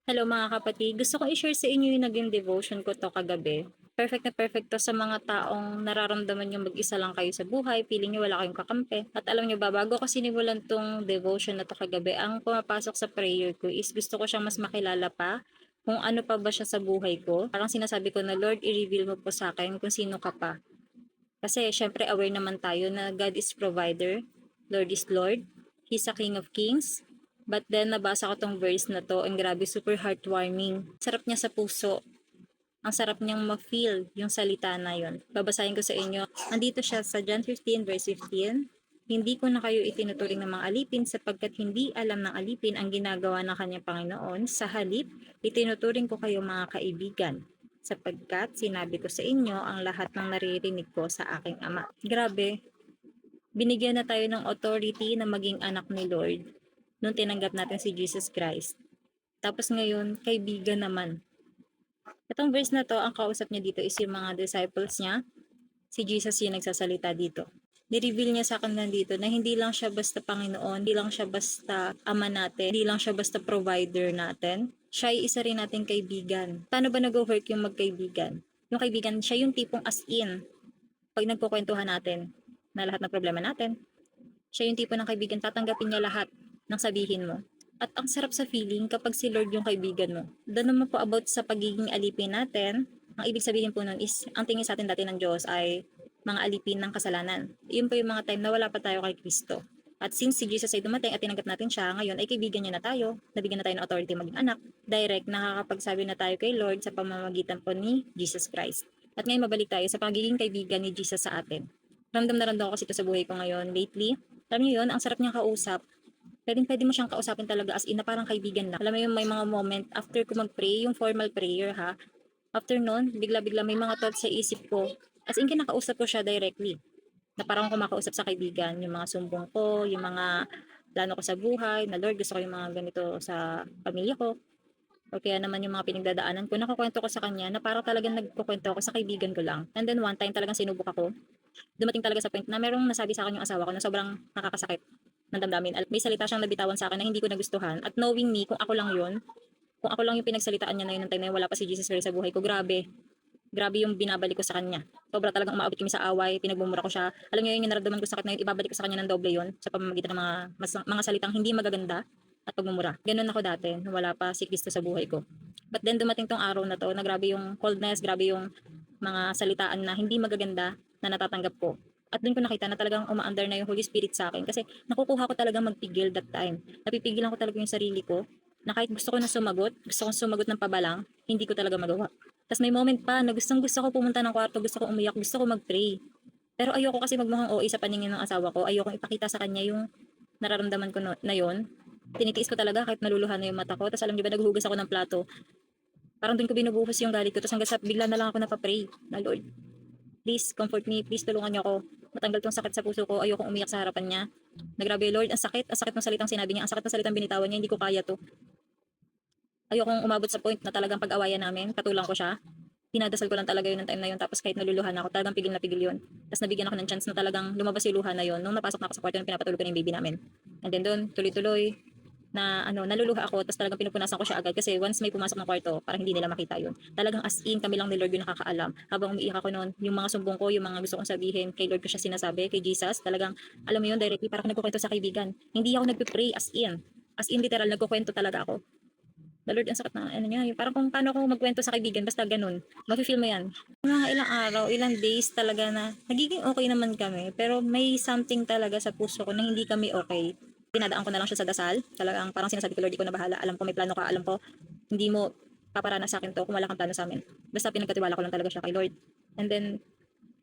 Hello mga kapatid, gusto ko i-share sa inyo yung naging devotion ko to kagabi. Perfect na perfect to sa mga taong nararamdaman yung mag-isa lang kayo sa buhay, feeling nyo wala kayong kakampi. At alam nyo ba, bago ko sinimulan tong devotion na to kagabi, ang pumapasok sa prayer ko is gusto ko siyang mas makilala pa kung ano pa ba siya sa buhay ko. Parang sinasabi ko na, Lord, i-reveal mo po sa akin kung sino ka pa. Kasi syempre aware naman tayo na God is provider, Lord is Lord, He's a King of Kings. But then nabasa ko tong verse na to, ang grabe, super heartwarming. Sarap niya sa puso. Ang sarap niyang ma-feel yung salita na yon. Babasahin ko sa inyo. Andito siya sa John 15 verse 15. Hindi ko na kayo itinuturing ng mga alipin sapagkat hindi alam ng alipin ang ginagawa ng kanyang Panginoon. Sa halip, itinuturing ko kayo mga kaibigan sapagkat sinabi ko sa inyo ang lahat ng naririnig ko sa aking Ama. Grabe, binigyan na tayo ng authority na maging anak ni Lord nung tinanggap natin si Jesus Christ. Tapos ngayon, kaibigan naman. Itong verse na to, ang kausap niya dito is yung mga disciples niya. Si Jesus yung nagsasalita dito. Ni-reveal niya sa akin nandito na hindi lang siya basta Panginoon, hindi lang siya basta Ama natin, hindi lang siya basta provider natin. Siya ay isa rin nating kaibigan. Paano ba nag-work yung magkaibigan? Yung kaibigan, siya yung tipong as in, pag nagkukwentuhan natin na lahat ng problema natin, siya yung tipo ng kaibigan, tatanggapin niya lahat ng sabihin mo. At ang sarap sa feeling kapag si Lord yung kaibigan mo. Doon naman po about sa pagiging alipin natin, ang ibig sabihin po nun is, ang tingin sa atin dati ng Diyos ay mga alipin ng kasalanan. Yun po yung mga time na wala pa tayo kay Kristo. At since si Jesus ay dumating at tinanggap natin siya, ngayon ay kaibigan niya na tayo, nabigyan na tayo ng authority maging anak, direct nakakapagsabi na tayo kay Lord sa pamamagitan po ni Jesus Christ. At ngayon mabalik tayo sa pagiging kaibigan ni Jesus sa atin. Ramdam na ramdam ko kasi ito sa buhay ko ngayon lately. Alam niyo yun, ang sarap niyang kausap. Pwede mo siyang kausapin talaga as in na parang kaibigan lang. Alam mo yung may mga moment after ko mag-pray, yung formal prayer ha. After nun, bigla-bigla may mga thoughts sa isip ko. As in kinakausap ko siya directly. Na parang kumakausap sa kaibigan. Yung mga sumbong ko, yung mga plano ko sa buhay, na Lord, gusto ko yung mga ganito sa pamilya ko. O kaya naman yung mga pinagdadaanan ko, nakukwento ko sa kanya na parang talagang nagkukwento ako sa kaibigan ko lang. And then one time talagang sinubok ako. Dumating talaga sa point na merong nasabi sa akin yung asawa ko na sobrang nakakasakit ng damdamin. At may salita siyang nabitawan sa akin na hindi ko nagustuhan. At knowing me, kung ako lang yun, kung ako lang yung pinagsalitaan niya na yun ng time na yun, wala pa si Jesus Christ sa buhay ko, grabe. Grabe yung binabalik ko sa kanya. Sobra talagang umaabot kami sa away, pinagmumura ko siya. Alam niyo yun, yung naramdaman ko sakit na yun, ibabalik ko sa kanya ng doble yun sa pamamagitan ng mga salitang hindi magaganda at pagmumura. Ganun ako dati, nung wala pa si Kristo sa buhay ko. But then dumating tong araw na to, na grabe yung coldness, grabe yung mga salitaan na hindi magaganda na natatanggap ko. At doon ko nakita na talagang umaandar na yung Holy Spirit sa akin kasi nakukuha ko talagang magpigil that time. Napipigilan ko talaga yung sarili ko na kahit gusto ko na sumagot, gusto kong sumagot ng pabalang, hindi ko talaga magawa. Tapos may moment pa na gustong gusto ko pumunta ng kwarto, gusto ko umiyak, gusto ko mag-pray. Pero ayoko kasi magmukhang OA sa paningin ng asawa ko. Ayoko ipakita sa kanya yung nararamdaman ko na yon. Tinitiis ko talaga kahit naluluhan na yung mata ko. Tapos alam niyo ba, naghuhugas ako ng plato. Parang doon ko binubuhos yung galit ko. Tapos hanggang sa bigla na lang ako napapray na Lord, please comfort me, please tulungan niyo ako. Matanggal tong sakit sa puso ko, ayokong umiyak sa harapan niya. Nagrabe Lord, ang sakit ng salitang sinabi niya, ang sakit ng salitang binitawan niya, hindi ko kaya to. Ayokong umabot sa point na talagang pag-awayan namin, patulang ko siya. Dinadasal ko lang talaga yun ng time na yun, tapos kahit naluluhan ako, talagang pigil na pigil yun. Tapos nabigyan ako ng chance na talagang lumabas yung luha na yun, nung napasok na ako sa kwarto nung pinapatulog ko na yung baby namin. And then doon, tuloy-tuloy, na naluluha ako, tapos talagang pinupunasan ko siya agad kasi once may pumasok ng kwarto, parang hindi nila makita yun. Talagang as in, kami lang ni Lord yung nakakaalam. Habang umiiyak ako noon, yung mga sumbong ko, yung mga gusto kong sabihin, kay Lord ko siya sinasabi, kay Jesus, talagang, alam mo yun, directly, parang nagkukwento sa kaibigan. Hindi ako nagpe-pray, as in. As in, literal, nagkukwento talaga ako. The Lord, ang sakit na ano niya, yung parang kung paano ako magkwento sa kaibigan, basta ganun. Mafe-feel mo yan. Mga ilang araw, ilang days talaga na nagiging okay naman kami, pero may something talaga sa puso ko na hindi kami okay. Dinadaan ko na lang siya sa dasal. Talagang parang sinasabi ko, Lord, di ko na bahala. Alam ko may plano ka, alam ko hindi mo paparana sa akin to kung wala kang plano sa amin. Basta pinagkatiwala ko lang talaga siya kay Lord. And then,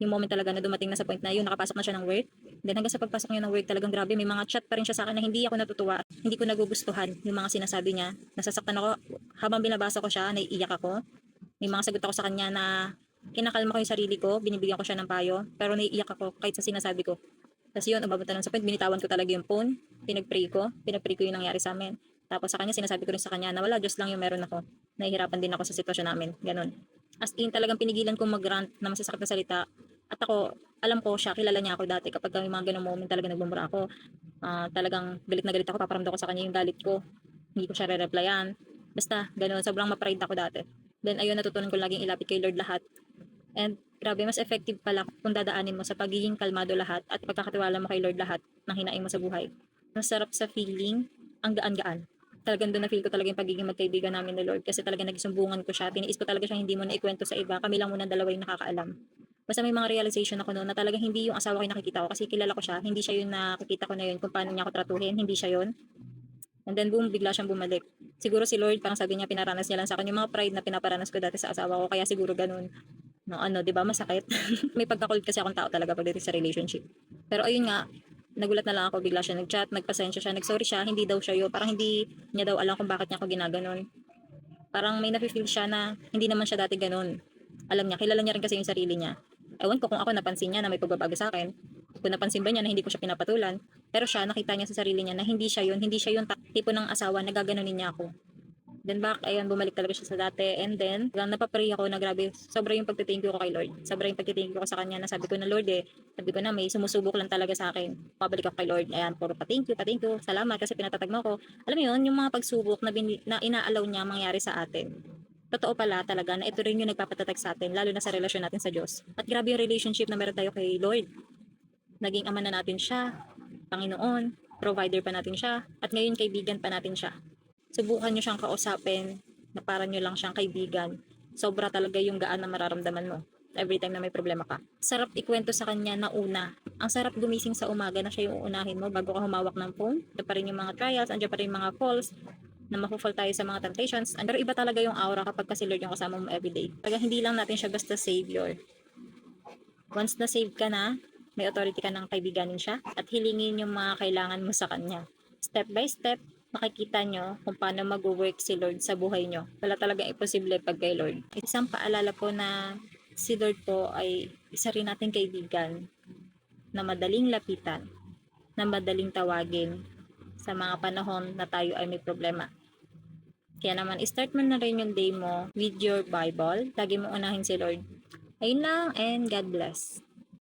yung moment talaga na dumating na sa point na yun, nakapasok na siya ng work. Then hanggang sa pagpasok niya ng work, talagang grabe, may mga chat pa rin siya sa akin na hindi ako natutuwa. Hindi ko nagugustuhan yung mga sinasabi niya. Nasasaktan ako, habang binabasa ko siya, naiiyak ako. May mga sagot ako sa kanya na kinakalma ko yung sarili ko, binibigyan ko siya ng payo, pero naiiyak ako kahit sa sinasabi ko. Tapos yun, umabot na lang sa point, binitawan ko talaga yung phone, pinag-pray ko yung nangyari sa amin. Tapos sa kanya, sinasabi ko rin sa kanya na wala, Diyos lang yung meron ako. Nahihirapan din ako sa sitwasyon namin, ganun. As in, talagang pinigilan kong mag-rant na masasakit na salita. At ako, alam ko siya, kilala niya ako dati kapag may mga ganung moment talaga nagmumura ako. Talagang galit na galit ako, paparamdam ko sa kanya yung galit ko. Hindi ko siya re-replyan. Basta, ganun. Sobrang ma-pride ako dati. Then, ayun, natutunan ko laging ilapit kay Lord lahat. And, grabe, mas effective pala kung dadaanin mo sa pagiging kalmado lahat at pagkakatiwala mo kay Lord lahat ng hinaing mo sa buhay. Masarap sa feeling, ang gaan-gaan. Talagang doon na feel ko talaga yung pagiging magkaibigan namin ni Lord kasi talagang nagsumbungan ko siya. Tiniis ko talaga siya hindi mo na ikwento sa iba. Kami lang muna dalawa yung nakakaalam. Basta may mga realization ako noon na talagang hindi yung asawa ko yung nakikita ko kasi kilala ko siya. Hindi siya yung nakikita ko na yun kung paano niya ako tratuhin. Hindi siya yun. And then boom, bigla siyang bumalik. Siguro si Lord, parang sabi niya, pinaranas niya lang sa akin yung mga pride na pinaparanas ko dati sa asawa ko. Kaya siguro ganun. No, ano, 'di ba masakit? May pagkakulit kasi akong tao talaga pagdating sa relationship. Pero ayun nga, nagulat na lang ako, bigla siya nag-chat, nagpasensya siya, nag-sorry siya, hindi daw siya yun. Parang hindi niya daw alam kung bakit niya ako ginaganon. Parang may nafe-feel siya na hindi naman siya dati ganon. Alam niya, kilala niya rin kasi yung sarili niya. Ewan ko kung ako napansin niya na may pagbabago sa akin. Kung napansin ba niya na hindi ko siya pinapatulan. Pero siya, nakita niya sa sarili niya na hindi siya yun. Hindi siya yung tipo ng asawa na gaganunin niya ako. Then back, ayan, bumalik talaga siya sa dati. And then, hanggang napapray ako na grabe, sobra yung pagtitingin ko kay Lord. Sobra yung pagtitingin ko sa kanya na sabi ko na Lord sabi ko na may sumusubok lang talaga sa akin. Pabalik ako kay Lord. Ayan, puro pa thank you, salamat kasi pinatatag mo ako. Alam mo yun, yung mga pagsubok na inaalaw niya mangyari sa atin. Totoo pala talaga na ito rin yung nagpapatatag sa atin, lalo na sa relasyon natin sa Diyos. At grabe yung relationship na meron tayo kay Lord. Naging ama na natin siya, Panginoon, provider pa natin siya, at ngayon kaibigan pa natin siya. Subukan nyo siyang kausapin na para nyo lang siyang kaibigan. Sobra talaga yung gaan na mararamdaman mo every time na may problema ka. Sarap ikwento sa kanya na una. Ang sarap gumising sa umaga na siya yung uunahin mo bago ka humawak ng phone. Andiyan pa rin yung mga trials, andiyan pa rin yung mga falls na mafufall tayo sa mga temptations. Pero iba talaga yung aura kapag kasi Lord yung kasama mo everyday. Talaga hindi lang natin siya basta savior. Once na save ka na, may authority ka ng kaibiganin siya at hilingin yung mga kailangan mo sa kanya. Step by step, makikita nyo kung paano mag-work si Lord sa buhay nyo. Wala talagang imposible pag kay Lord. Isang paalala po na si Lord po ay isa rin nating kaibigan na madaling lapitan, na madaling tawagin sa mga panahon na tayo ay may problema. Kaya naman, start mo na rin yung day mo with your Bible. Lagi mo unahin si Lord. Ayun lang, and God bless.